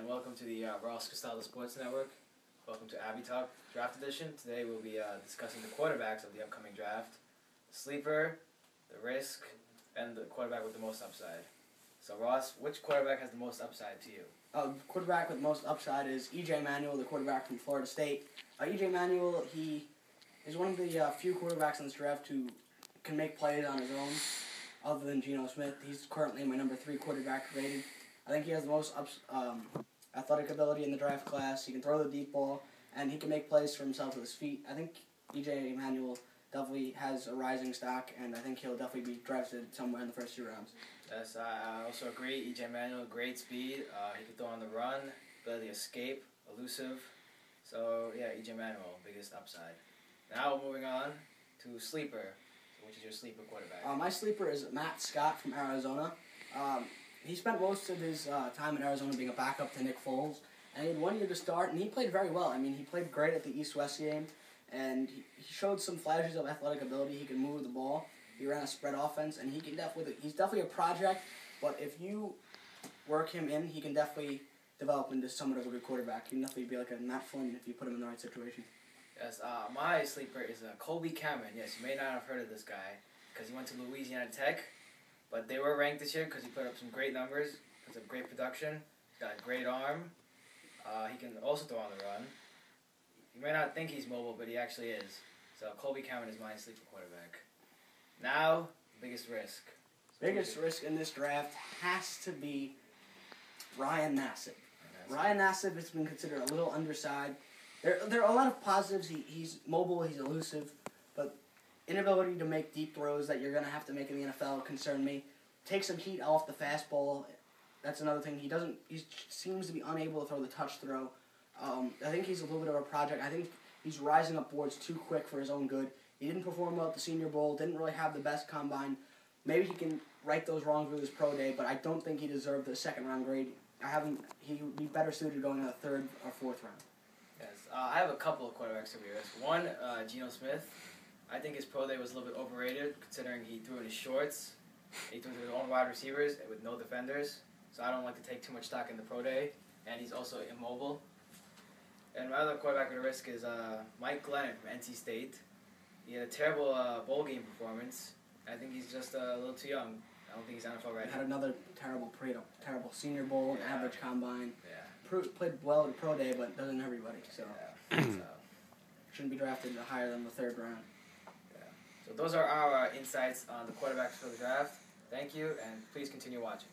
and welcome to the Ross Costello Sports Network. Welcome to Abby Talk Draft Edition. Today we'll be discussing the quarterbacks of the upcoming draft, the sleeper, the risk, and the quarterback with the most upside. So Ross, which quarterback has the most upside to you? Quarterback with the most upside is E.J. Manuel, the quarterback from Florida State. E.J. Manuel, he is one of the few quarterbacks in this draft who can make plays on his own, other than Geno Smith. He's currently my number 3 quarterback rated. I think he has the most athletic ability in the draft class. He can throw the deep ball, and he can make plays for himself with his feet. I think E.J. Manuel definitely has a rising stock, and I think he'll definitely be drafted somewhere in the first 2 rounds. Yes, I also agree. E.J. Manuel, great speed. He can throw on the run, ability to escape, elusive. So, yeah, E.J. Manuel, biggest upside. Now moving on to sleeper. So which is your sleeper quarterback? My sleeper is Matt Scott from Arizona. He spent most of his time in Arizona being a backup to Nick Foles, and he had 1 year to start, and he played very well. I mean, he played great at the East-West game, and he showed some flashes of athletic ability. He could move the ball. He ran a spread offense, and he's definitely a project, but if you work him in, he can definitely develop into somewhat of a good quarterback. He can definitely be like a Matt Flynn if you put him in the right situation. Yes, my sleeper is Colby Cameron. Yes, you may not have heard of this guy because he went to Louisiana Tech, but they were ranked this year because he put up some great numbers, because of great production, got a great arm. He can also throw on the run. You may not think he's mobile, but he actually is. So Colby Cameron is my sleeper quarterback. Now, biggest risk. Biggest risk in this draft has to be Ryan Nassib. Ryan Nassib has been considered a little undersized. There are a lot of positives. He's mobile, he's elusive, but inability to make deep throws that you're going to have to make in the NFL concern me. Take some heat off the fastball. That's another thing. He seems to be unable to throw the touch throw. I think he's a little bit of a project. I think he's rising up boards too quick for his own good. He didn't perform well at the Senior Bowl, didn't really have the best combine. Maybe he can right those wrongs with his pro day, but I don't think he deserved the 2nd round grade. He would be better suited going in the 3rd or 4th round. Yes, I have a couple of quarterbacks to be risk. One, Geno Smith. I think his pro day was a little bit overrated, considering he threw in his shorts. He threw to his own wide receivers with no defenders. So I don't like to take too much stock in the pro day. And he's also immobile. And my other quarterback at risk is Mike Glennon from NC State. He had a terrible bowl game performance. I think he's just a little too young. I don't think he's NFL ready. Had another terrible Senior Bowl, Yeah. average combine. Yeah. Played well at the pro day, but doesn't everybody. So Yeah. shouldn't be drafted higher than the 3rd round. Yeah. So those are our insights on the quarterbacks for the draft. Thank you, and please continue watching.